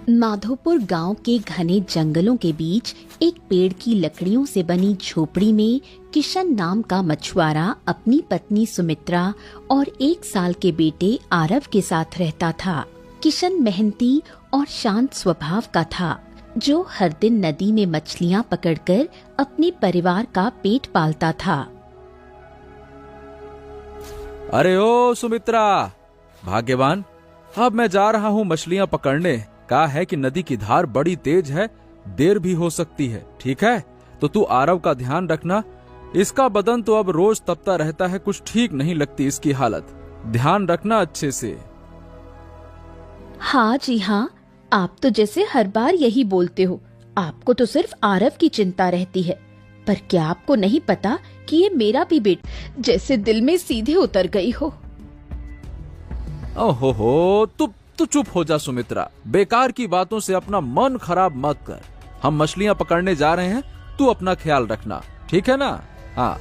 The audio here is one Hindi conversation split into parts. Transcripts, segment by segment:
माधोपुर गांव के घने जंगलों के बीच एक पेड़ की लकड़ियों से बनी झोपड़ी में किशन नाम का मछुआरा अपनी पत्नी सुमित्रा और 1 साल के बेटे आरव के साथ रहता था। किशन मेहनती और शांत स्वभाव का था, जो हर दिन नदी में मछलियां पकड़कर अपने परिवार का पेट पालता था। अरे ओ सुमित्रा, भाग्यवान, अब मैं जा रहा हूँ मछलियाँ पकड़ने। कहा है कि नदी की धार बड़ी तेज है, देर भी हो सकती है। ठीक है, तो तू आरव का ध्यान रखना। इसका बदन तो अब रोज तपता रहता है, कुछ ठीक नहीं लगती इसकी हालत। ध्यान रखना अच्छे से। हाँ जी हाँ, आप तो जैसे हर बार यही बोलते हो। आपको तो सिर्फ आरव की चिंता रहती है, पर क्या आपको नहीं पता कि ये मेरा भी बेटा, जैसे दिल में सीधे उतर गई हो। ओहो, तू चुप हो जा सुमित्रा। बेकार की बातों से अपना मन खराब मत कर। हम मछलियाँ पकड़ने जा रहे हैं, तू अपना ख्याल रखना, ठीक है ना? हाँ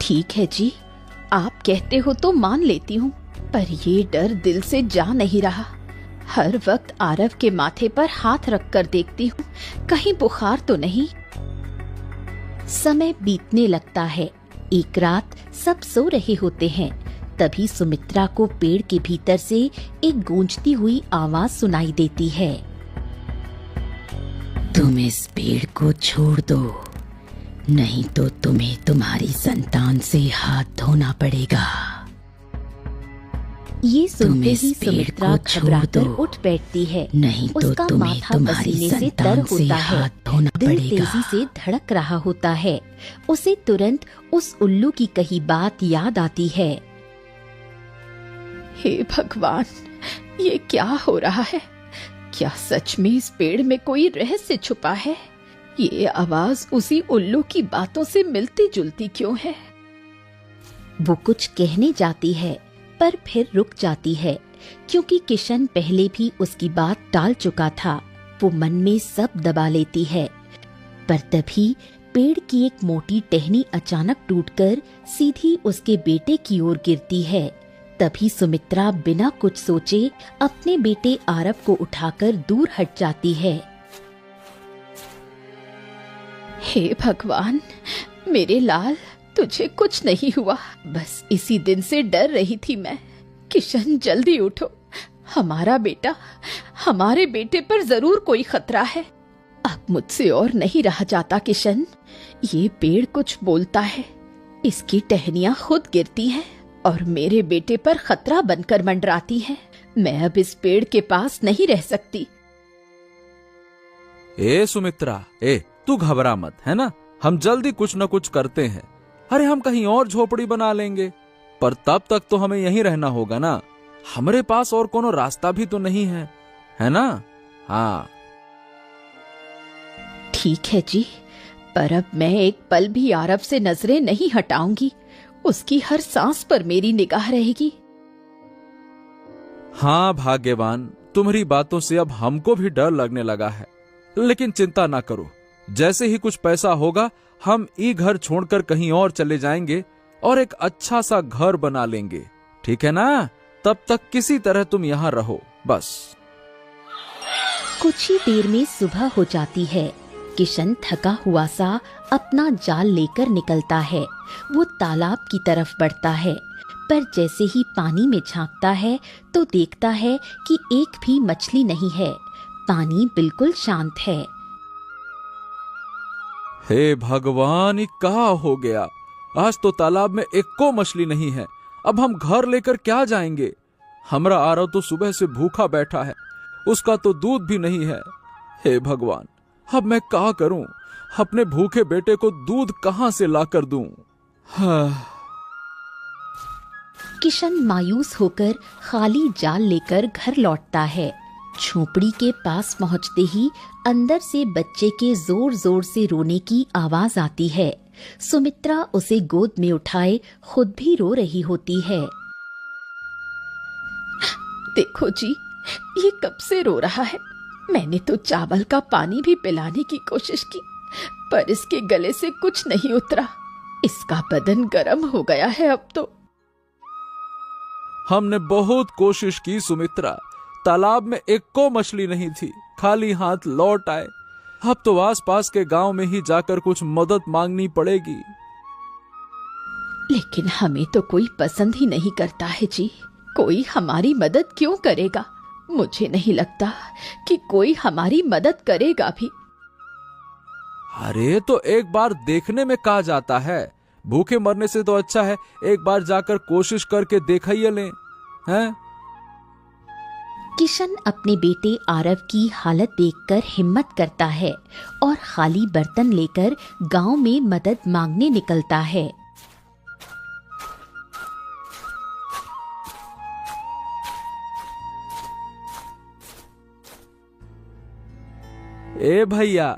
ठीक है जी, आप कहते हो तो मान लेती हूँ, पर ये डर दिल से जा नहीं रहा। हर वक्त आरव के माथे पर हाथ रखकर देखती हूँ, कहीं बुखार तो नहीं। समय बीतने लगता है। एक रात सब सो रहे होते हैं, तभी सुमित्रा को पेड़ के भीतर से एक गूंजती हुई आवाज सुनाई देती है। तुम इस पेड़ को छोड़ दो, नहीं तो तुम्हें तुम्हारी संतान से हाथ धोना पड़ेगा। ये सुनते ही सुमित्रा घबराकर उठ बैठती है। नहीं तो उसका माथा पसीने से तर होता है, दिल तेजी से धड़क रहा होता है। उसे तुरंत उस उल्लू की कही बात याद आती है। हे भगवान, ये क्या हो रहा है? क्या सच में इस पेड़ में कोई रहस्य छुपा है? ये आवाज उसी उल्लू की बातों से मिलती जुलती क्यों है? वो कुछ कहने जाती है, पर फिर रुक जाती है, क्योंकि किशन पहले भी उसकी बात टाल चुका था। वो मन में सब दबा लेती है, पर तभी पेड़ की एक मोटी टहनी अचानक टूटकर सीधी उसके बेटे की ओर गिरती है। तभी सुमित्रा बिना कुछ सोचे अपने बेटे आरव को उठाकर दूर हट जाती है। हे भगवान, मेरे लाल, तुझे कुछ नहीं हुआ। बस इसी दिन से डर रही थी मैं। किशन, जल्दी उठो, हमारा बेटा, हमारे बेटे पर जरूर कोई खतरा है। अब मुझसे और नहीं रहा जाता किशन। ये पेड़ कुछ बोलता है, इसकी टहनियां खुद गिरती हैं और मेरे बेटे पर खतरा बनकर मंडराती है। मैं अब इस पेड़ के पास नहीं रह सकती। ए सुमित्रा, तू घबरा मत, है ना? हम जल्दी कुछ न कुछ करते हैं। अरे हम कहीं और झोपड़ी बना लेंगे, पर तब तक तो हमें यहीं रहना होगा ना। हमारे पास और कोनो रास्ता भी तो नहीं है ना? हाँ ठीक है जी, पर अब मैं एक पल भी आरव से नजरें नहीं हटाऊंगी। उसकी हर सांस पर मेरी निगाह रहेगी। हाँ भाग्यवान, तुम्हारी बातों से अब हमको भी डर लगने लगा है। लेकिन चिंता ना करो, जैसे ही कुछ पैसा होगा हम ये घर छोड़कर कहीं और चले जाएंगे और एक अच्छा सा घर बना लेंगे, ठीक है ना? तब तक किसी तरह तुम यहाँ रहो बस। कुछ ही देर में सुबह हो जाती है। किशन थका हुआ सा अपना जाल लेकर निकलता है। वो तालाब की तरफ बढ़ता है, पर जैसे ही पानी में झांकता है तो देखता है कि एक भी मछली नहीं है। पानी बिल्कुल शांत है। हे भगवान, ये क्या हो गया? आज तो तालाब में एको मछली नहीं है। अब हम घर लेकर क्या जाएंगे? हमारा आरव तो सुबह से भूखा बैठा है, उसका तो दूध भी नहीं है। हे भगवान, अब मैं क्या करूं? अपने भूखे बेटे को दूध कहां से लाकर दूं? हाँ। किशन मायूस होकर खाली जाल लेकर घर लौटता है। झोपड़ी के पास पहुंचते ही अंदर से बच्चे के जोर जोर से रोने की आवाज आती है। सुमित्रा उसे गोद में उठाए खुद भी रो रही होती है। देखो जी, ये कब से रो रहा है। मैंने तो चावल का पानी भी पिलाने की कोशिश की, पर इसके गले से कुछ नहीं उतरा। इसका बदन गर्म हो गया है अब तो। हमने बहुत कोशिश की सुमित्रा, तालाब में एक को मछली नहीं थी, खाली हाथ लौट आए। अब तो आसपास के गांव में ही जाकर कुछ मदद मांगनी पड़ेगी। लेकिन हमें तो कोई पसंद ही नहीं करता है जी। कोई हमारी मदद क्यों करेगा? मुझे नहीं लगता कि कोई हमारी मदद करेगा भी। अरे तो एक बार देखने में कहा जाता है, भूखे मरने से तो अच्छा है एक बार जाकर कोशिश करके देखा ही लें, हैं? किशन अपने बेटे आरव की हालत देखकर हिम्मत करता है और खाली बर्तन लेकर गांव में मदद मांगने निकलता है। ए भैया,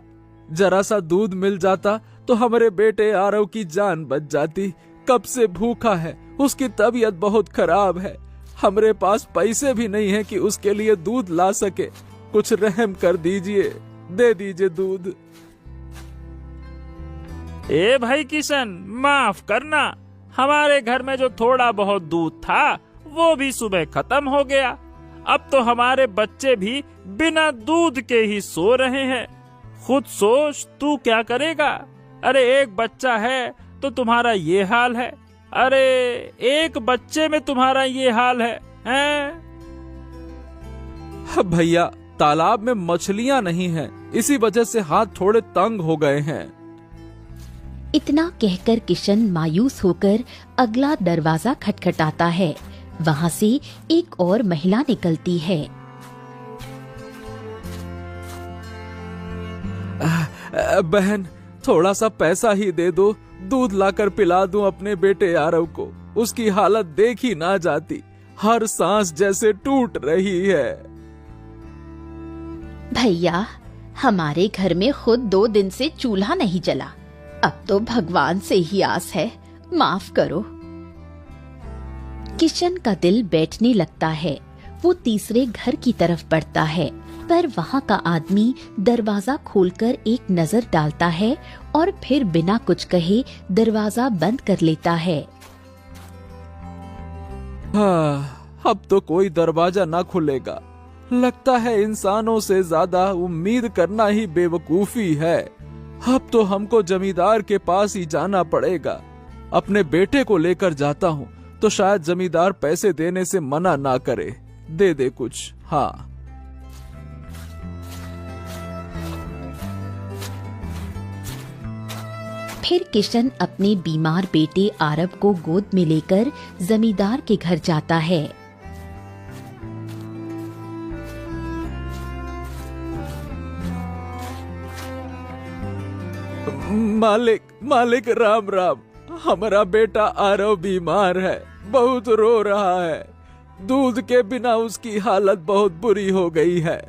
जरा सा दूध मिल जाता तो हमारे बेटे आरव की जान बच जाती। कब से भूखा है, उसकी तबीयत बहुत खराब है। हमारे पास पैसे भी नहीं है कि उसके लिए दूध ला सके। कुछ रहम कर दीजिए, दे दीजिए दूध। ए भाई किशन, माफ करना, हमारे घर में जो थोड़ा बहुत दूध था वो भी सुबह खत्म हो गया। अब तो हमारे बच्चे भी बिना दूध के ही सो रहे हैं। खुद सोच, तू क्या करेगा? अरे एक बच्चा है तो तुम्हारा ये हाल है। अरे एक बच्चे में तुम्हारा ये हाल है, हैं? भैया, तालाब में मछलियां नहीं हैं, इसी वजह से हाथ थोड़े तंग हो गए हैं। इतना कहकर किशन मायूस होकर अगला दरवाजा खटखटाता है। वहाँ से एक और महिला निकलती है। बहन, थोड़ा सा पैसा ही दे दो, दूध लाकर पिला दूं अपने बेटे आरव को। उसकी हालत देखी ना जाती, हर सांस जैसे टूट रही है। भैया, हमारे घर में खुद 2 दिन से चूल्हा नहीं जला। अब तो भगवान से ही आस है, माफ करो। किशन का दिल बैठने लगता है। वो तीसरे घर की तरफ बढ़ता है, पर वहाँ का आदमी दरवाजा खोलकर एक नजर डालता है और फिर बिना कुछ कहे दरवाजा बंद कर लेता है। अब तो कोई दरवाजा ना खुलेगा। लगता है इंसानों से ज्यादा उम्मीद करना ही बेवकूफी है। अब तो हमको जमींदार के पास ही जाना पड़ेगा। अपने बेटे को लेकर जाता हूँ तो शायद जमींदार पैसे देने से मना ना करे, दे दे कुछ। हाँ, फिर किशन अपने बीमार बेटे आरव को गोद में लेकर जमींदार के घर जाता है। मालिक राम राम। हमारा बेटा आरव बीमार है, बहुत रो रहा है। दूध के बिना उसकी हालत बहुत बुरी हो गई है।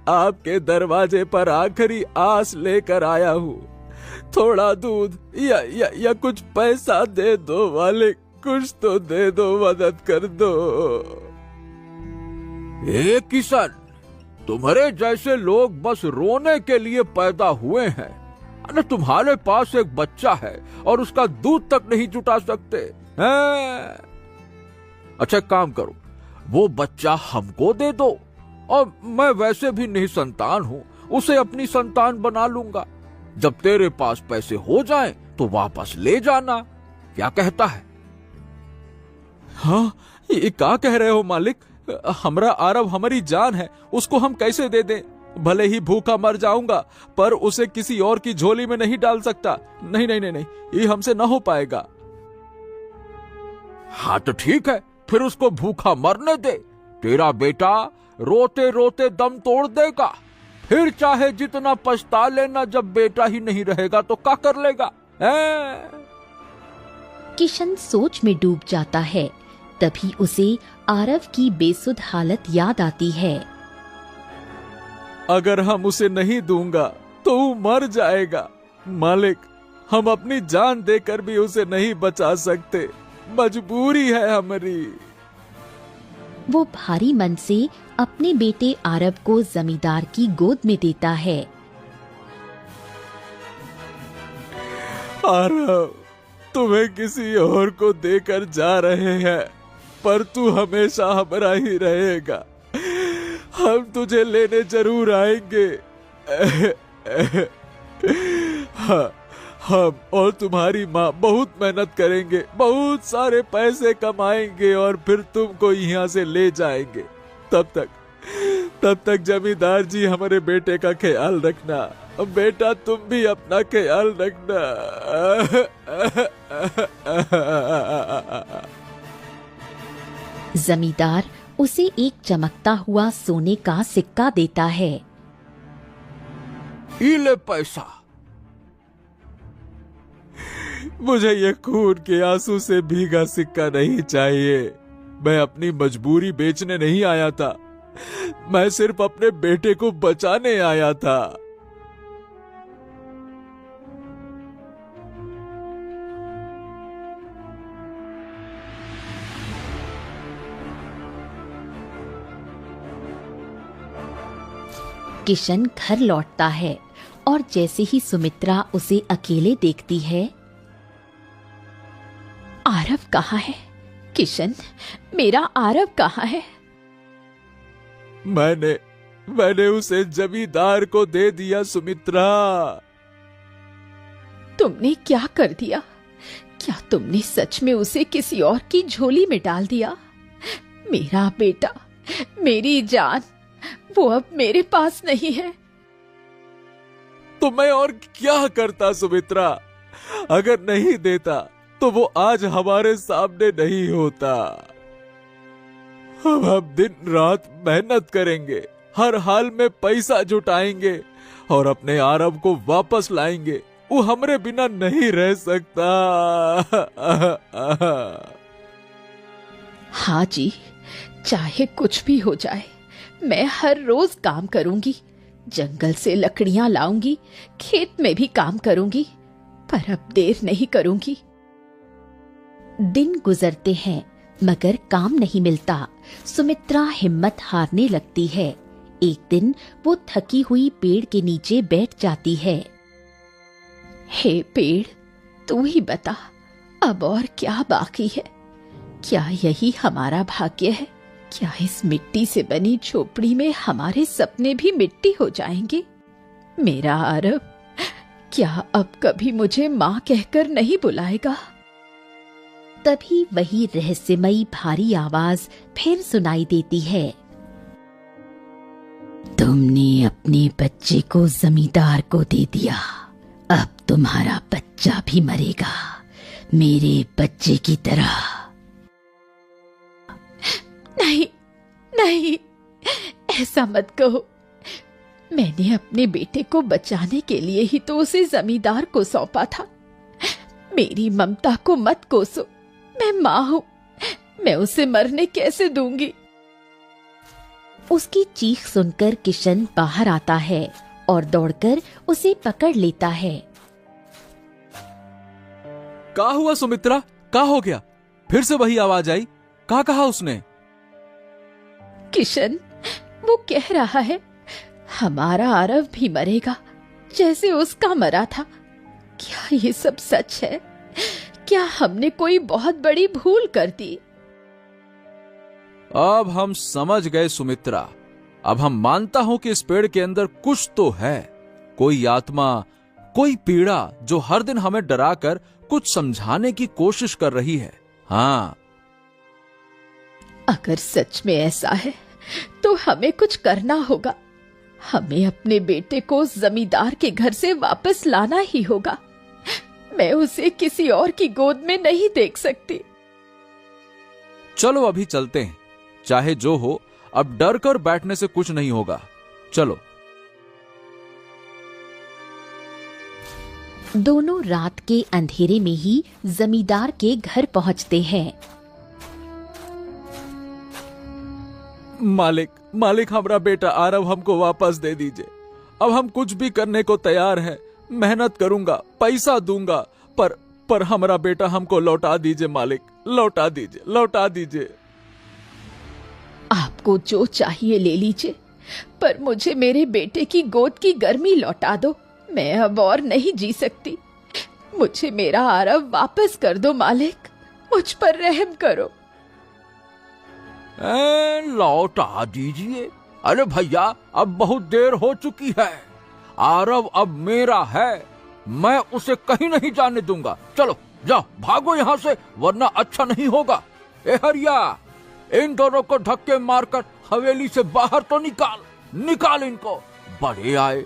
आपके दरवाजे पर आखिरी आस लेकर आया हूँ। थोड़ा दूध या कुछ पैसा दे दो मालिक, कुछ तो दे दो, मदद कर दो। ए किशन, तुम्हारे जैसे लोग बस रोने के लिए पैदा हुए हैं। अरे तुम्हारे पास एक बच्चा है और उसका दूध तक नहीं जुटा सकते हैं? अच्छा काम करो, वो बच्चा हमको दे दो और मैं वैसे भी निसंतान हूँ, उसे अपनी संतान बना लूंगा। जब तेरे पास पैसे हो जाएं तो वापस ले जाना। क्या कहता है? हाँ, ये क्या कह रहे हो मालिक? हमारा आरव हमारी जान है, उसको हम कैसे दे दें? भले ही भूखा मर जाऊंगा, पर उसे किसी और की झोली में नहीं डाल सकता। नहीं नहीं नहीं नहीं, ये हमसे ना हो पाएगा। हाँ तो ठीक है, फिर उसको भूखा मरने दे। तेरा बेटा रोते रोते दम तोड़ देगा। फिर चाहे जितना पछता लेना, जब बेटा ही नहीं रहेगा तो क्या कर लेगा? किशन सोच में डूब जाता है। तभी उसे आरव की बेसुध हालत याद आती है। अगर हम उसे नहीं दूंगा तो वो मर जाएगा। मालिक, हम अपनी जान देकर भी उसे नहीं बचा सकते, मजबूरी है हमारी। वो भारी मन से अपने बेटे आरव को जमींदार की गोद में देता है। आरव, तुम्हें किसी और को देकर जा रहे हैं, पर तू हमेशा हमारा ही रहेगा। हम तुझे लेने जरूर आएंगे। हम और तुम्हारी माँ बहुत मेहनत करेंगे, बहुत सारे पैसे कमाएंगे और फिर तुमको यहाँ से ले जाएंगे। तब तक जमींदार जी हमारे बेटे का ख्याल रखना। बेटा तुम भी अपना ख्याल रखना। जमींदार उसे एक चमकता हुआ सोने का सिक्का देता है। ये ले पैसा। मुझे ये खून के आंसू से भीगा सिक्का नहीं चाहिए। मैं अपनी मजबूरी बेचने नहीं आया था, मैं सिर्फ अपने बेटे को बचाने आया था। किशन घर लौटता है और जैसे ही सुमित्रा उसे अकेले देखती है, आरव कहाँ है? किशन, मेरा आरव कहाँ है? मैंने उसे जमींदार को दे दिया सुमित्रा। तुमने क्या कर दिया? क्या तुमने सच में उसे किसी और की झोली में डाल दिया? मेरा बेटा, मेरी जान, वो अब मेरे पास नहीं है। तो मैं और क्या करता सुमित्रा? अगर नहीं देता तो वो आज हमारे सामने नहीं होता। हम दिन रात मेहनत करेंगे, हर हाल में पैसा जुटाएंगे और अपने आरव को वापस लाएंगे। वो हमरे बिना नहीं रह सकता। हाँ जी, चाहे कुछ भी हो जाए, मैं हर रोज काम करूंगी, जंगल से लकड़ियां लाऊंगी, खेत में भी काम करूंगी, पर अब देर नहीं करूंगी। दिन गुजरते हैं मगर काम नहीं मिलता। सुमित्रा हिम्मत हारने लगती है। एक दिन वो थकी हुई पेड़ के नीचे बैठ जाती है। हे पेड़, तू ही बता, अब और क्या बाकी है? क्या यही हमारा भाग्य है? क्या इस मिट्टी से बनी झोपड़ी में हमारे सपने भी मिट्टी हो जाएंगे? मेरा आरव क्या अब कभी मुझे माँ कहकर नहीं बुलाएगा? तभी वही रहस्यमयी भारी आवाज फिर सुनाई देती है। तुमने अपने बच्चे को जमींदार को दे दिया, अब तुम्हारा बच्चा भी मरेगा, मेरे बच्चे की तरह। नहीं नहीं, ऐसा मत कहो। मैंने अपने बेटे को बचाने के लिए ही तो उसे जमींदार को सौंपा था। मेरी ममता को मत कोसो, मैं माँ हूँ, मैं उसे मरने कैसे दूंगी? उसकी चीख सुनकर किशन बाहर आता है और दौड़कर उसे पकड़ लेता है। क्या हुआ सुमित्रा? क्या हो गया? फिर से वही आवाज आई? क्या कहा उसने? किशन, वो कह रहा है हमारा आरव भी मरेगा जैसे उसका मरा था। क्या ये सब सच है? क्या हमने कोई बहुत बड़ी भूल कर दी? अब हम समझ गए सुमित्रा। अब हम मानता हूं कि इस पेड़ के अंदर कुछ तो है, कोई आत्मा, कोई पीड़ा जो हर दिन हमें डराकर कुछ समझाने की कोशिश कर रही है। हाँ, अगर सच में ऐसा है तो हमें कुछ करना होगा। हमें अपने बेटे को जमींदार के घर से वापस लाना ही होगा। मैं उसे किसी और की गोद में नहीं देख सकती। चलो अभी चलते हैं, चाहे जो हो, अब डर कर बैठने से कुछ नहीं होगा। चलो। दोनों रात के अंधेरे में ही जमींदार के घर पहुंचते हैं। मालिक, हमारा बेटा आरव हमको वापस दे दीजिए। अब हम कुछ भी करने को तैयार हैं, मेहनत करूंगा, पैसा दूंगा, पर हमारा बेटा हमको लौटा दीजिए मालिक, लौटा दीजिए। आपको जो चाहिए ले लीजिए, पर मुझे मेरे बेटे की गोद की गर्मी लौटा दो। मैं अब और नहीं जी सकती। मुझे मेरा आरव वापस कर दो मालिक, मुझ पर रहम करो। लौटा दीजिए? अरे भैया, अब बहुत देर हो चुकी है। आरव अब मेरा है, मैं उसे कहीं नहीं जाने दूंगा। चलो जाओ, भागो यहाँ से, वरना अच्छा नहीं होगा। ए हरिया, इन दोनों को धक्के मारकर हवेली से बाहर तो निकाल इनको, बड़े आए।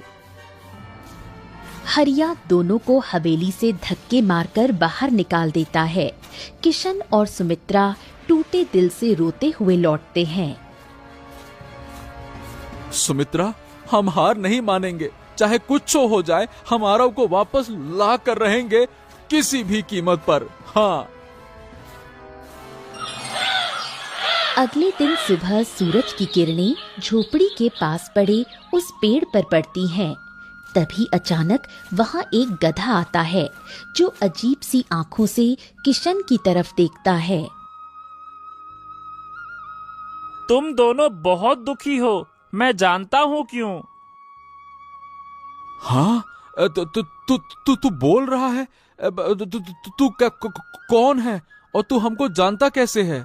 हरिया दोनों को हवेली से धक्के मारकर बाहर निकाल देता है। किशन और सुमित्रा टूटे दिल से रोते हुए लौटते हैं। सुमित्रा, हम हार नहीं मानेंगे, चाहे कुछ हो जाए, हम आरव को वापस ला कर रहेंगे, किसी भी कीमत पर। हाँ। अगले दिन सुबह सूरज की किरणें झोपड़ी के पास पड़े उस पेड़ पर पड़ती हैं। तभी अचानक वहां एक गधा आता है, जो अजीब सी आंखों से किशन की तरफ देखता है। तुम दोनों बहुत दुखी हो, मैं जानता हूँ क्यों। हाँ, तू बोल रहा है? तू कौन है और तू हमको जानता कैसे है?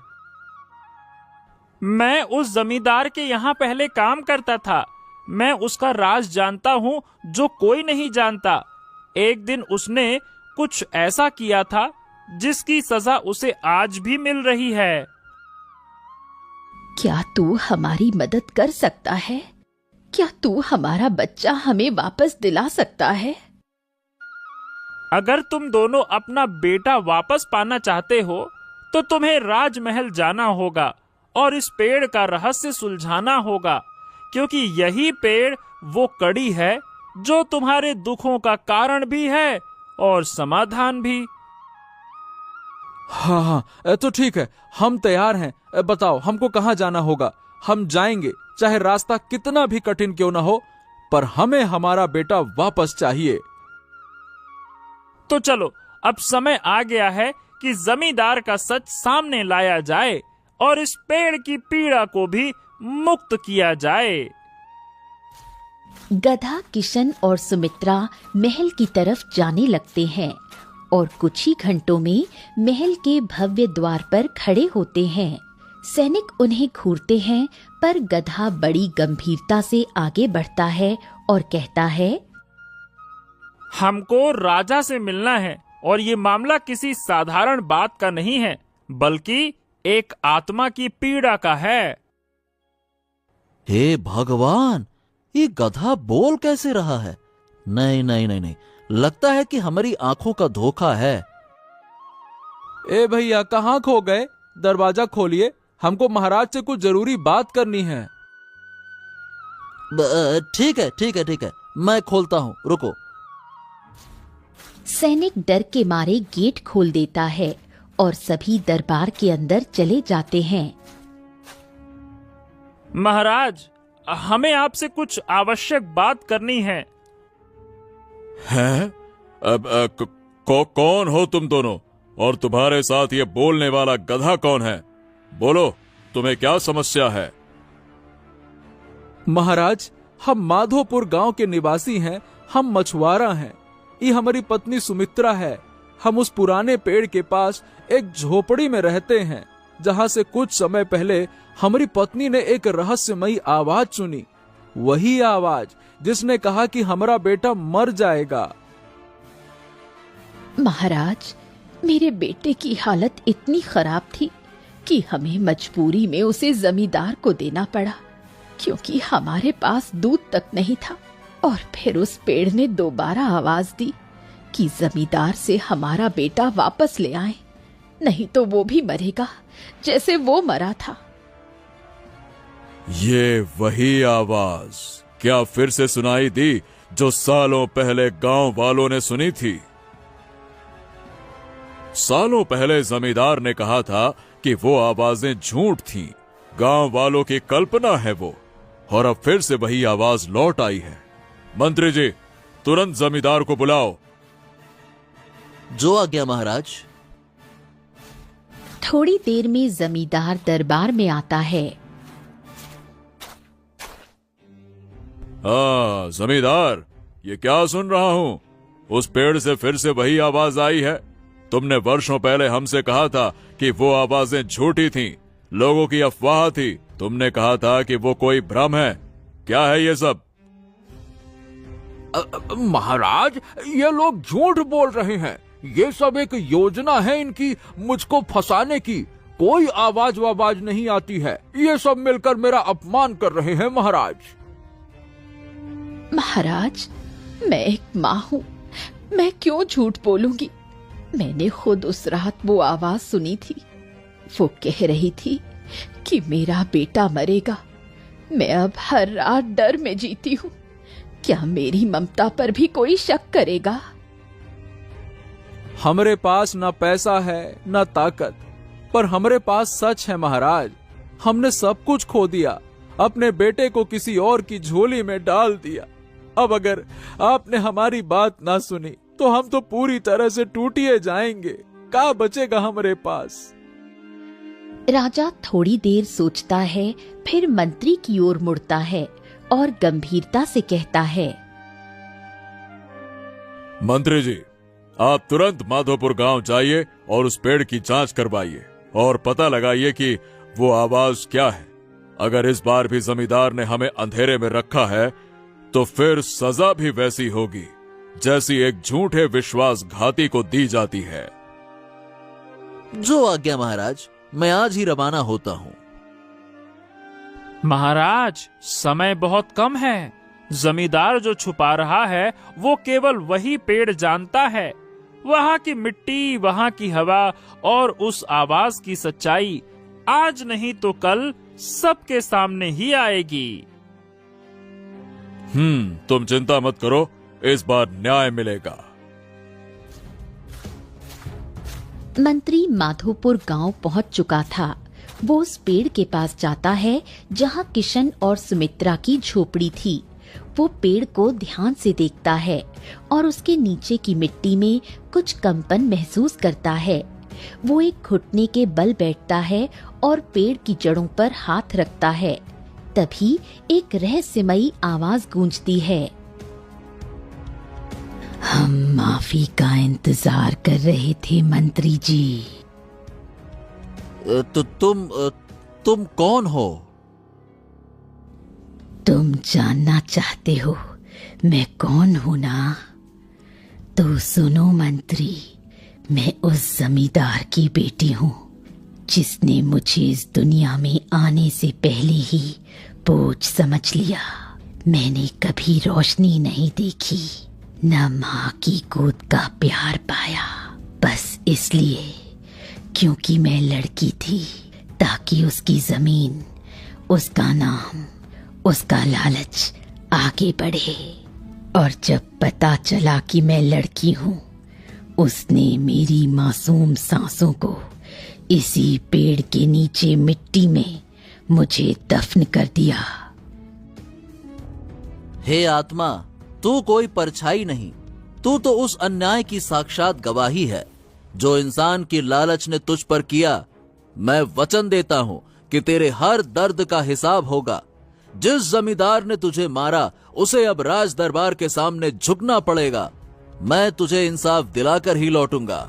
मैं उस जमींदार के यहाँ पहले काम करता था। मैं उसका राज जानता हूँ जो कोई नहीं जानता। एक दिन उसने कुछ ऐसा किया था जिसकी सजा उसे आज भी मिल रही है। क्या तू हमारी मदद कर सकता है? क्या तू हमारा बच्चा हमें वापस दिला सकता है? अगर तुम दोनों अपना बेटा वापस पाना चाहते हो तो तुम्हें राजमहल जाना होगा और इस पेड़ का रहस्य सुलझाना होगा, क्योंकि यही पेड़ वो कड़ी है जो तुम्हारे दुखों का कारण भी है और समाधान भी। हाँ, तो ठीक है, हम तैयार हैं। बताओ हमको कहाँ जाना होगा। हम जाएंगे, चाहे रास्ता कितना भी कठिन क्यों ना हो, पर हमें हमारा बेटा वापस चाहिए। तो चलो, अब समय आ गया है कि जमींदार का सच सामने लाया जाए और इस पेड़ की पीड़ा को भी मुक्त किया जाए। गधा, किशन और सुमित्रा महल की तरफ जाने लगते हैं और कुछ ही घंटों में महल के भव्य द्वार पर खड़े होते हैं। सैनिक उन्हें घूरते हैं, पर गधा बड़ी गंभीरता से आगे बढ़ता है और कहता है, हमको राजा से मिलना है और ये मामला किसी साधारण बात का नहीं है, बल्कि एक आत्मा की पीड़ा का है। हे भगवान, ये गधा बोल कैसे रहा है? नहीं नहीं नहीं नहीं, लगता है कि हमारी आंखों का धोखा है। ए भैया, कहाँ खो गए? दरवाजा खोलिए, हमको महाराज से कुछ जरूरी बात करनी है। ठीक है ठीक है ठीक है, मैं खोलता हूँ, रुको। सैनिक डर के मारे गेट खोल देता है और सभी दरबार के अंदर चले जाते हैं। महाराज, हमें आपसे कुछ आवश्यक बात करनी है। हैं? कौन हो तुम दोनों, और तुम्हारे साथ ये बोलने वाला गधा कौन है? बोलो, तुम्हें क्या समस्या है? महाराज, हम माधोपुर गांव के निवासी हैं, हम मछुआरा हैं। ये हमारी पत्नी सुमित्रा है। हम उस पुराने पेड़ के पास एक झोपड़ी में रहते हैं, जहां से कुछ समय पहले हमारी पत्नी ने एक रहस्यमयी आवाज सुनी। वही आवाज जिसने कहा कि हमारा बेटा मर जाएगा। महाराज, मेरे बेटे की हालत इतनी खराब थी कि हमें मजबूरी में उसे जमींदार को देना पड़ा, क्योंकि हमारे पास दूध तक नहीं था। और फिर उस पेड़ ने दोबारा आवाज दी कि जमींदार से हमारा बेटा वापस ले आए, नहीं तो वो भी मरेगा जैसे वो मरा था। ये वही आवाज क्या फिर से सुनाई दी जो सालों पहले गांव वालों ने सुनी थी? सालों पहले जमींदार ने कहा था कि वो आवाजें झूठ थीं, गांव वालों की कल्पना है वो, और अब फिर से वही आवाज लौट आई है। मंत्री जी, तुरंत जमींदार को बुलाओ। जो आज्ञा महाराज। थोड़ी देर में जमींदार दरबार में आता है। हाँ जमींदार, ये क्या सुन रहा हूँ? उस पेड़ से फिर से वही आवाज आई है। तुमने वर्षों पहले हमसे कहा था कि वो आवाजें झूठी थीं, लोगों की अफवाह थी। तुमने कहा था कि वो कोई भ्रम है, क्या है ये सब? महाराज, ये लोग झूठ बोल रहे हैं। ये सब एक योजना है इनकी, मुझको फंसाने की। कोई आवाज वावाज नहीं आती है। ये सब मिलकर मेरा अपमान कर रहे हैं महाराज। महाराज, मैं एक माँ हूँ, मैं क्यों झूठ बोलूंगी। मैंने खुद उस रात वो आवाज सुनी थी। वो कह रही थी कि मेरा बेटा मरेगा। मैं अब हर रात डर में जीती हूँ। क्या मेरी ममता पर भी कोई शक करेगा? हमरे पास ना पैसा है ना ताकत, पर हमरे पास सच है महाराज। हमने सब कुछ खो दिया, अपने बेटे को किसी और की झोली में डाल दिया। अब अगर आपने हमारी बात ना सुनी तो हम तो पूरी तरह से टूटिए जाएंगे। क्या बचेगा हमारे पास? राजा थोड़ी देर सोचता है, फिर मंत्री की ओर मुड़ता है और गंभीरता से कहता है, मंत्री जी, आप तुरंत माधोपुर गांव जाइए और उस पेड़ की जांच करवाइए और पता लगाइए कि वो आवाज क्या है। अगर इस बार भी जमींदार ने हमें अंधेरे में रखा है तो फिर सजा भी वैसी होगी जैसी एक झूठे विश्वासघाती को दी जाती है। जो आज्ञा महाराज, मैं आज ही रवाना होता हूँ। महाराज, समय बहुत कम है। जमींदार जो छुपा रहा है वो केवल वही पेड़ जानता है। वहाँ की मिट्टी, वहाँ की हवा और उस आवाज की सच्चाई आज नहीं तो कल सबके सामने ही आएगी। तुम चिंता मत करो, इस बार न्याय मिलेगा। मंत्री माधोपुर गांव पहुंच चुका था। वो उस पेड़ के पास जाता है जहां किशन और सुमित्रा की झोपड़ी थी। वो पेड़ को ध्यान से देखता है और उसके नीचे की मिट्टी में कुछ कंपन महसूस करता है। वो एक घुटने के बल बैठता है और पेड़ की जड़ों पर हाथ रखता है। तभी एक रहस्यमयी आवाज गूंजती है। हम माफी का इंतजार कर रहे थे मंत्री जी। तो तुम कौन हो? तुम जानना चाहते हो मैं कौन हूं ना? तो सुनो मंत्री, मैं उस जमींदार की बेटी हूँ जिसने मुझे इस दुनिया में आने से पहले ही बोझ समझ लिया। मैंने कभी रोशनी नहीं देखी, न माँ की गोद का प्यार पाया, बस इसलिए क्योंकि मैं लड़की थी, ताकि उसकी जमीन, उसका नाम, उसका लालच आगे बढ़े। और जब पता चला कि मैं लड़की हूँ, उसने मेरी मासूम सांसों को इसी पेड़ के नीचे मिट्टी में मुझे दफन कर दिया। हे आत्मा, तू कोई परछाई नहीं, तू तो उस अन्याय की साक्षात गवाही है जो इंसान की लालच ने तुझ पर किया। मैं वचन देता हूँ कि तेरे हर दर्द का हिसाब होगा। जिस जमींदार ने तुझे मारा उसे अब राज दरबार के सामने झुकना पड़ेगा। मैं तुझे इंसाफ दिलाकर ही लौटूंगा।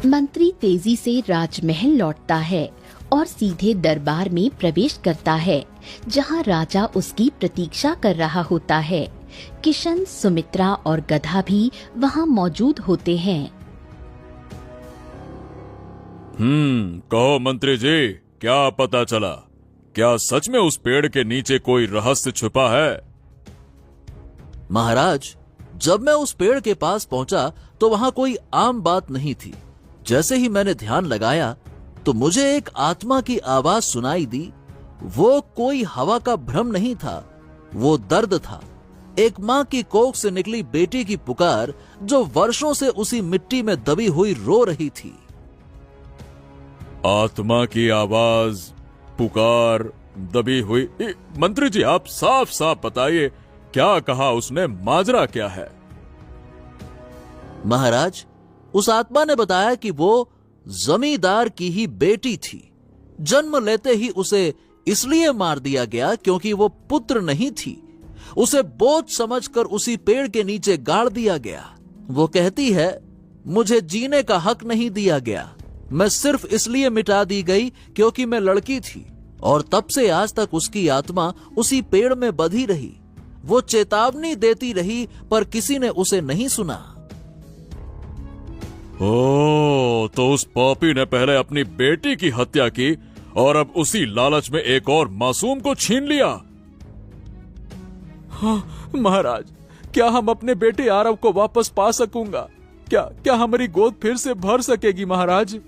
मंत्री तेजी से राजमहल लौटता है और सीधे दरबार में प्रवेश करता है, जहां राजा उसकी प्रतीक्षा कर रहा होता है। किशन, सुमित्रा और गधा भी वहां मौजूद होते हैं। कहो मंत्री जी, क्या पता चला? क्या सच में उस पेड़ के नीचे कोई रहस्य छुपा है? महाराज, जब मैं उस पेड़ के पास पहुंचा तो वहां कोई आम बात नहीं थी। जैसे ही मैंने ध्यान लगाया तो मुझे एक आत्मा की आवाज सुनाई दी। वो कोई हवा का भ्रम नहीं था, वो दर्द था। एक माँ की कोख से निकली बेटी की पुकार, जो वर्षों से उसी मिट्टी में दबी हुई रो रही थी। आत्मा की आवाज, पुकार, दबी हुई। मंत्री जी, आप साफ साफ बताइए, क्या कहा उसने? माजरा क्या है? महाराज, उस आत्मा ने बताया कि वो जमींदार की ही बेटी थी। जन्म लेते ही उसे इसलिए मार दिया गया क्योंकि वो पुत्र नहीं थी। उसे बोझ समझकर उसी पेड़ के नीचे गाड़ दिया गया। वो कहती है, मुझे जीने का हक नहीं दिया गया, मैं सिर्फ इसलिए मिटा दी गई क्योंकि मैं लड़की थी, और तब से आज तक उसकी आत्मा उसी पेड़ में बंधी रही। वो चेतावनी देती रही पर किसी ने उसे नहीं सुना। ओ, तो उस पापी ने पहले अपनी बेटी की हत्या की और अब उसी लालच में एक और मासूम को छीन लिया। हाँ, महाराज, क्या हम अपने बेटे आरव को वापस पा सकूंगा? क्या हमारी गोद फिर से भर सकेगी महाराज?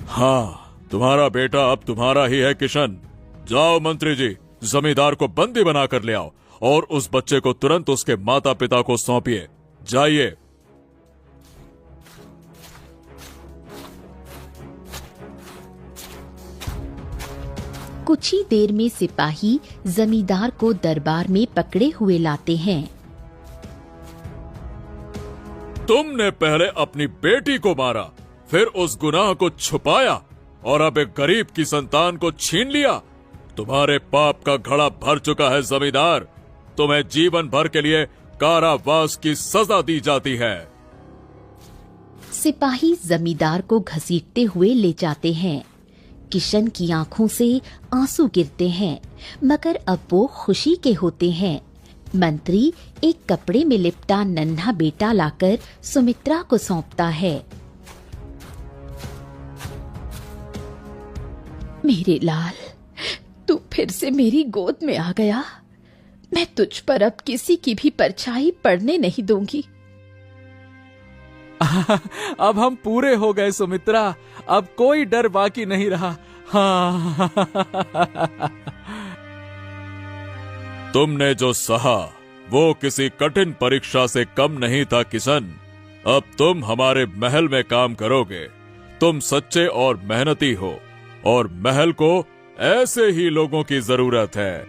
हाँ, तुम्हारा बेटा अब तुम्हारा ही है किशन। जाओ मंत्री जी, जमींदार को बंदी बनाकर ले आओ और उस बच्चे को तुरंत उसके माता पिता को सौंपिए। जाइए। कुछ ही देर में सिपाही जमींदार को दरबार में पकड़े हुए लाते हैं। तुमने पहले अपनी बेटी को मारा, फिर उस गुनाह को छुपाया और अब एक गरीब की संतान को छीन लिया। तुम्हारे पाप का घड़ा भर चुका है जमींदार। तुम्हें जीवन भर के लिए कारावास की सजा दी जाती है। सिपाही जमींदार को घसीटते हुए ले जाते हैं। किशन की आंखों से आंसू गिरते हैं, मगर अब वो खुशी के होते हैं। मंत्री एक कपड़े में लिपटा नन्हा बेटा लाकर सुमित्रा को सौंपता है। मेरे लाल, तू फिर से मेरी गोद में आ गया। मैं तुझ पर अब किसी की भी परछाई पड़ने नहीं दूंगी। अब हम पूरे हो गए सुमित्रा, अब कोई डर बाकी नहीं रहा। हाँ। तुमने जो सहा वो किसी कठिन परीक्षा से कम नहीं था किशन। अब तुम हमारे महल में काम करोगे। तुम सच्चे और मेहनती हो और महल को ऐसे ही लोगों की जरूरत है।